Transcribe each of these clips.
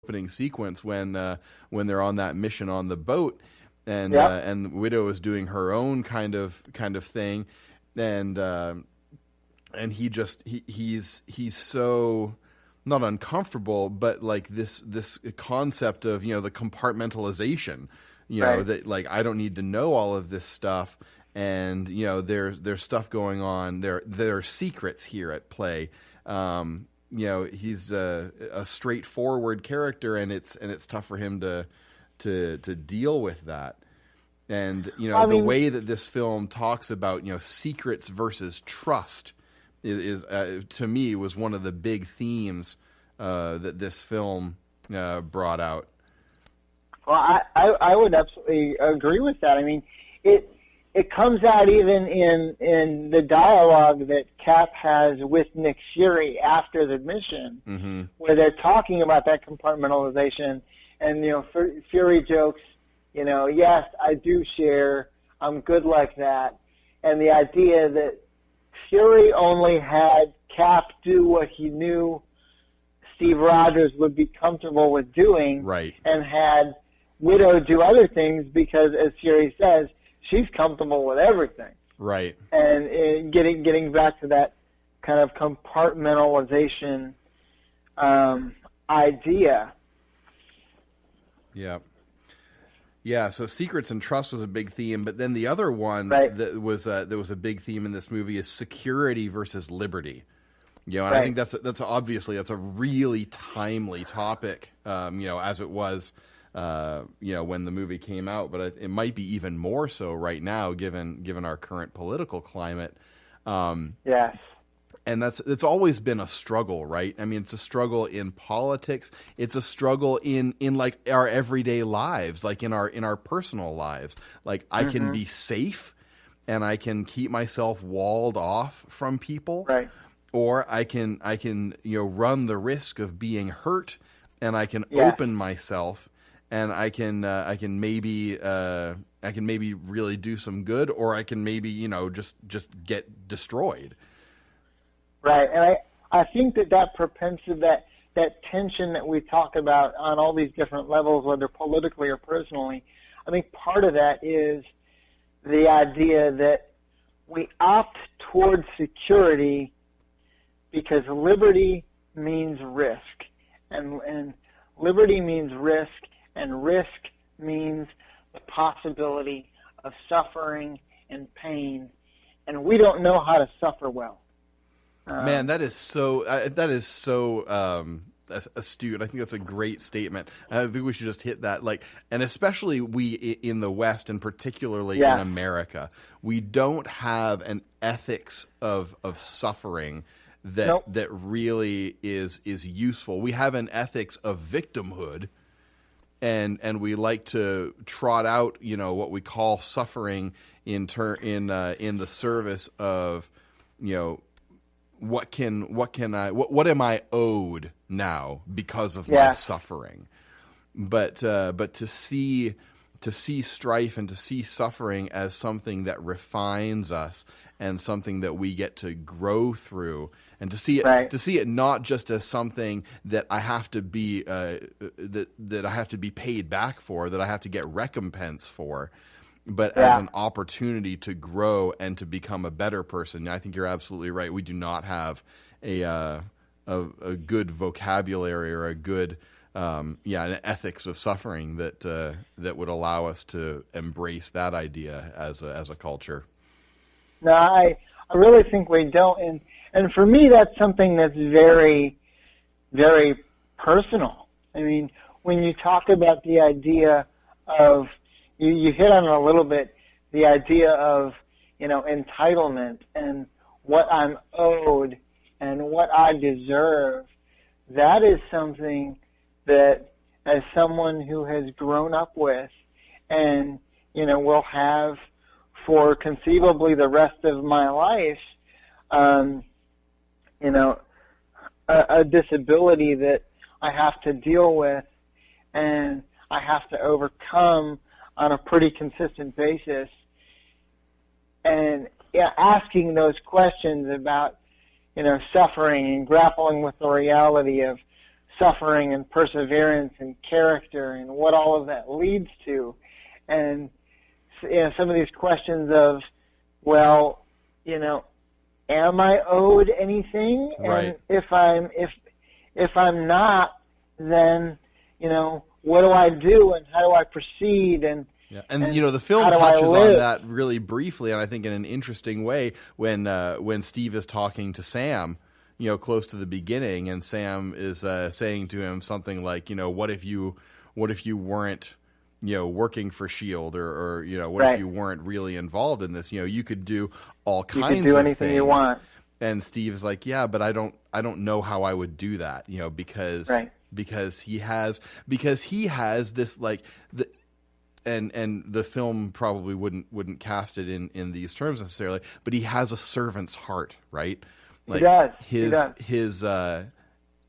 opening sequence when they're on that mission on the boat, and Yep. and Widow is doing her own kind of thing, and he's so not uncomfortable, but like this concept of, you know, the compartmentalization, you know, Right. that like I don't need to know all of this stuff, and you know there's stuff going on, there are secrets here at play. You know, he's a straightforward character, and it's tough for him to deal with that. And you know, the way that this film talks about, you know, secrets versus trust is to me was one of the big themes that this film brought out. Well, I would absolutely agree with that. I mean, it comes out even in the dialogue that Cap has with Nick Fury after the mission, where they're talking about that compartmentalization, and you know, Fury jokes, you know, yes, I do share, I'm good like that, and the idea that Fury only had Cap do what he knew Steve Rogers would be comfortable with doing, right, and had Widow do other things because, as Fury says, she's comfortable with everything. right. And getting back to that kind of compartmentalization idea. Yeah. Yeah, so secrets and trust was a big theme, but then the other one Right. that was a big theme in this movie is security versus liberty. You know, and Right. I think that's obviously a really timely topic. You know, as it was, you know, when the movie came out, but it might be even more so right now, given our current political climate. Yes. And it's always been a struggle, right? I mean, it's a struggle in politics. It's a struggle in like our everyday lives, like in our personal lives. Like I can be safe and I can keep myself walled off from people, Right. or I can you know, run the risk of being hurt, and I can Yeah. open myself, and I can maybe really do some good, or I can maybe, you know, just get destroyed. Right, and I think that propensity, that tension that we talk about on all these different levels, whether politically or personally, I think part of that is the idea that we opt towards security because liberty means risk, and liberty means risk, and risk means the possibility of suffering and pain, and we don't know how to suffer well. Man, that is so astute. I think that's a great statement. I think we should just hit that, like, and especially we in the West, and particularly in America, we don't have an ethics of suffering that really is useful. We have an ethics of victimhood, and we like to trot out, you know, what we call suffering in the service of, you know, what am I owed now because of my suffering? But to see strife and to see suffering as something that refines us and something that we get to grow through, and to see it not just as something that I have to be that I have to be paid back for, that I have to get recompense for, but as an opportunity to grow and to become a better person. I think you're absolutely right. We do not have a good vocabulary or a good an ethics of suffering that would allow us to embrace that idea as a culture. No, I really think we don't, and for me that's something that's very, very personal. I mean, when you talk about the idea of You hit on it a little bit, the idea of, you know, entitlement and what I'm owed and what I deserve. That is something that, as someone who has grown up with and, you know, will have for conceivably the rest of my life, you know, a disability that I have to deal with and I have to overcome on a pretty consistent basis, and asking those questions about, you know, suffering and grappling with the reality of suffering and perseverance and character and what all of that leads to. And some of these questions of, well, am I owed anything? Right. And if I'm not, then, what do I do and how do I proceed? And the film touches on that really briefly, and I think in an interesting way when Steve is talking to Sam, close to the beginning, and Sam is saying to him something like, what if you weren't, working for S.H.I.E.L.D. or what right. if you weren't really involved in this? You could do all kinds of things. You could do anything you want. And Steve is like, yeah, but I don't know how I would do that, because right. because he has this and the film probably wouldn't cast it in these terms necessarily, but he has a servant's heart, right? Like he does.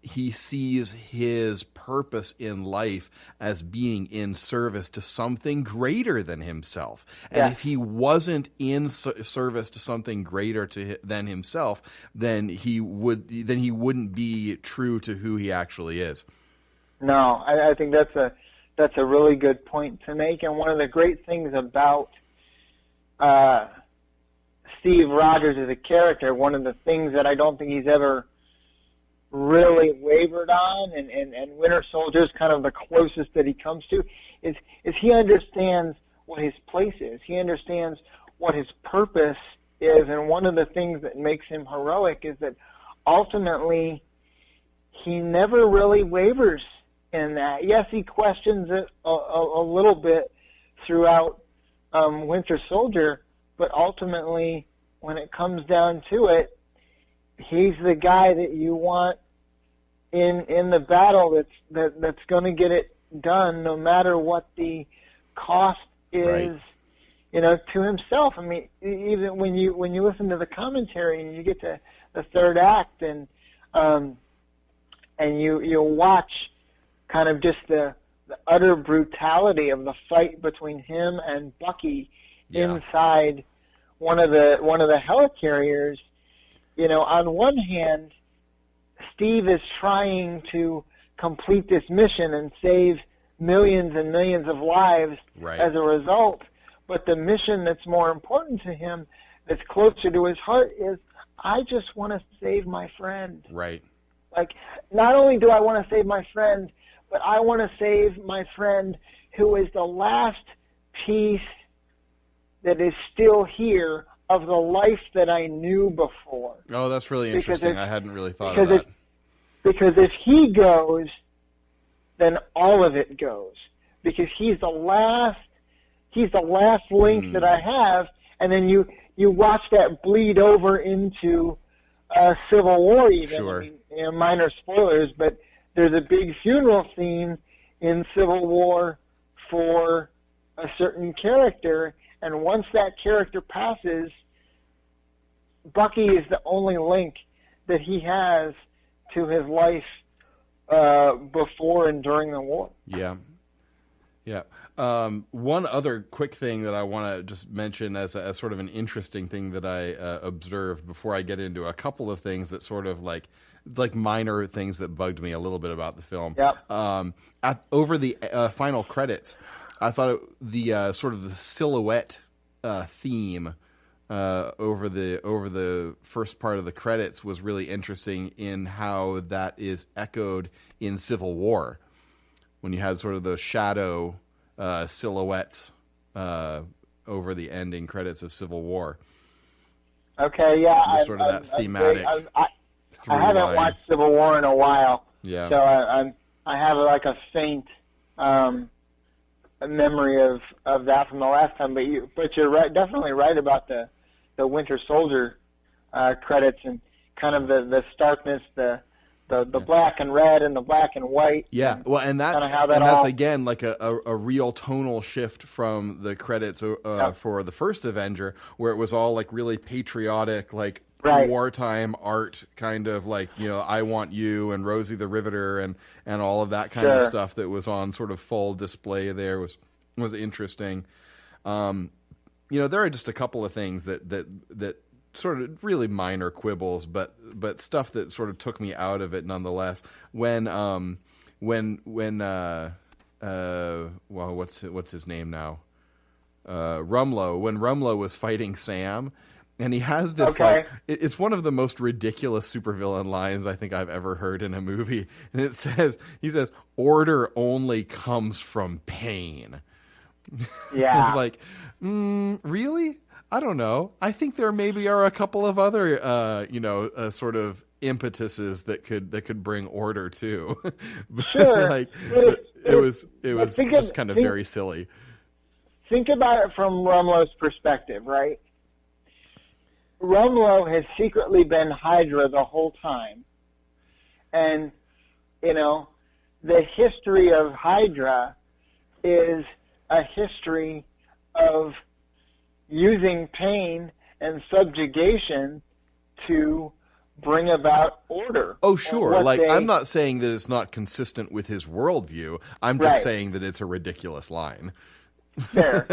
He sees his purpose in life as being in service to something greater than himself. And if he wasn't in service to something greater than himself, then he wouldn't be true to who he actually is. No, I think that's a really good point to make. And one of the great things about Steve Rogers as a character, one of the things that I don't think he's ever really wavered on, and Winter Soldier is kind of the closest that he comes to, is he understands what his place is. He understands what his purpose is, and one of the things that makes him heroic is that ultimately he never really wavers in that. Yes, he questions it a little bit throughout Winter Soldier, but ultimately, when it comes down to it, he's the guy that you want in the battle that's going to get it done, no matter what the cost is, right. To himself. I mean, even when you listen to the commentary and you get to the third act and you watch kind of just the utter brutality of the fight between him and Bucky inside one of the helicarriers. On one hand, Steve is trying to complete this mission and save millions and millions of lives as a result. But the mission that's more important to him, that's closer to his heart, is I just want to save my friend. Right. Like, not only do I want to save my friend, but I want to save my friend who is the last piece that is still here of the life that I knew before. Oh, that's really interesting. I hadn't really thought of that. Because if he goes, then all of it goes. Because he's the last link that I have, and then you watch that bleed over into Civil War even. Sure. I mean, minor spoilers, but there's a big funeral scene in Civil War for a certain character, and once that character passes, Bucky is the only link that he has to his life before and during the war. Yeah. One other quick thing that I want to just mention as sort of an interesting thing that I observed before I get into a couple of things that sort of like minor things that bugged me a little bit about the film. Yep. Over the final credits, I thought the sort of the silhouette theme over the first part of the credits was really interesting in how that is echoed in Civil War, when you had sort of those shadow silhouettes over the ending credits of Civil War. Okay, yeah. Sort of that thematic. I haven't watched Civil War in a while. Yeah. So I have like a faint memory of that from the last time. But you're right, definitely right about the Winter Soldier credits and kind of the starkness, the black and red and the black and white. Yeah, well, and that's again like a real tonal shift from the credits for the first Avenger, where it was all like really patriotic, like wartime art, kind of like, I Want You and Rosie the Riveter and all of that kind of stuff that was on sort of full display there was interesting. There are just a couple of things that sort of really minor quibbles, but stuff that sort of took me out of it nonetheless. When well, what's his name now? Rumlow. When Rumlow was fighting Sam, and he has this it's one of the most ridiculous supervillain lines I think I've ever heard in a movie, and he says, "Order only comes from pain." Yeah. It's like, really? I don't know. I think there maybe are a couple of other, sort of impetuses that could bring order too. Sure. it was just kind of very silly. Think about it from Rumlow's perspective, right? Rumlow has secretly been Hydra the whole time. And, the history of Hydra is a history of using pain and subjugation to bring about order. Oh, sure. I'm not saying that it's not consistent with his worldview. I'm just saying that it's a ridiculous line. Fair.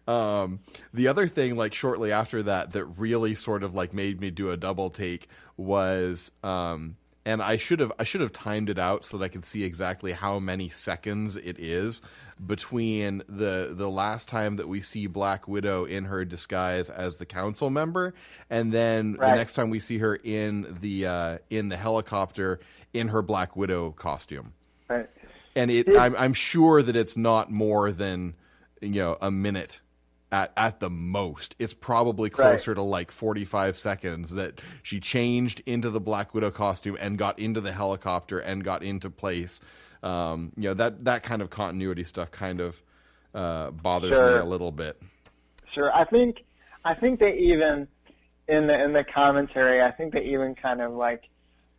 The other thing, shortly after that really sort of made me do a double take was, and I should have timed it out so that I could see exactly how many seconds it is between the last time that we see Black Widow in her disguise as the council member, and then the next time we see her in the helicopter in her Black Widow costume. Right. And I'm sure that it's not more than a minute at the most. It's probably closer to 45 seconds that she changed into the Black Widow costume and got into the helicopter and got into place. That kind of continuity stuff kind of bothers me a little bit. Sure. I think they even in the commentary, I think they even kind of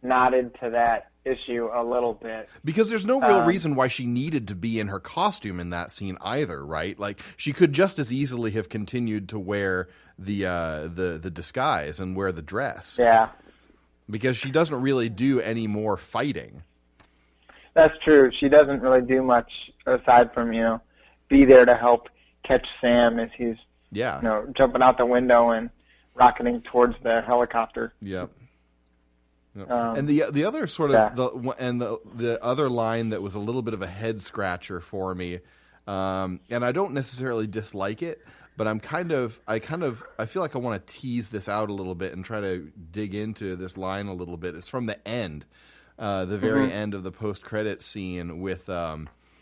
nodded to that issue a little bit, because there's no real reason why she needed to be in her costume in that scene either, right? She could just as easily have continued to wear the disguise and wear the dress. Yeah, because she doesn't really do any more fighting. That's true. She doesn't really do much aside from be there to help catch Sam as he's jumping out the window and rocketing towards the helicopter. Yep. And the other sort of the other line that was a little bit of a head scratcher for me, and I don't necessarily dislike it, but I feel like I want to tease this out a little bit and try to dig into this line a little bit. It's from the end, the very end of the post-credit scene with Strucker.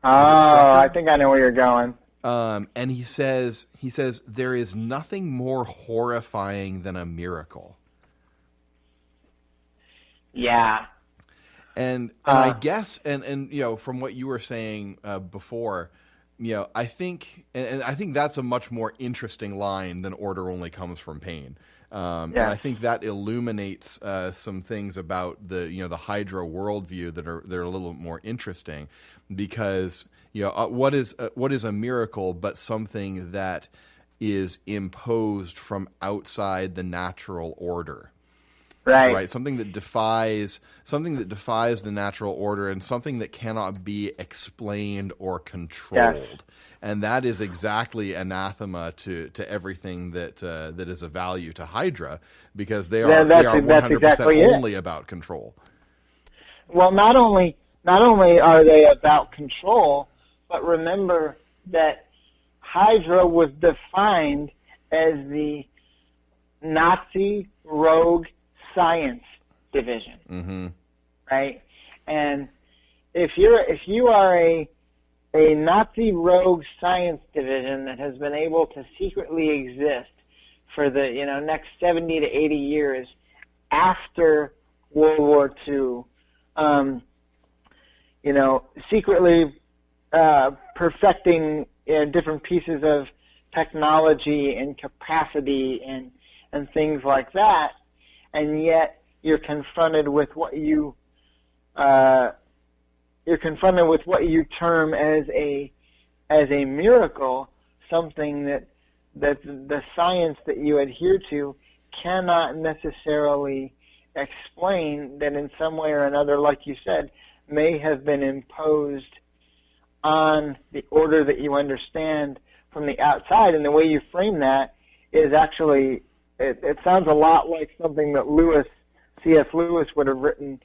Oh, I think I know where you're going. And he says, there is nothing more horrifying than a miracle. Yeah. And I guess, and from what you were saying before, I think, and I think that's a much more interesting line than order only comes from pain. And I think that illuminates some things about the Hydra worldview that are a little more interesting, because what is a miracle but something that is imposed from outside the natural order. Right. Something that defies the natural order, and something that cannot be explained or controlled. Yes. And that is exactly anathema to everything that is of value to Hydra, because they are 100% exactly only about control. Well, not only are they about control, but remember that Hydra was defined as the Nazi rogue science division, right? And if you are a Nazi rogue science division that has been able to secretly exist for the next 70 to 80 years after World War II, secretly perfecting different pieces of technology and capacity and things like that, and yet you're confronted with what you term as a miracle, something that the science that you adhere to cannot necessarily explain, that in some way or another, like you said, may have been imposed on the order that you understand from the outside, and the way you frame that is actually, it sounds a lot like something that C.S. Lewis would have written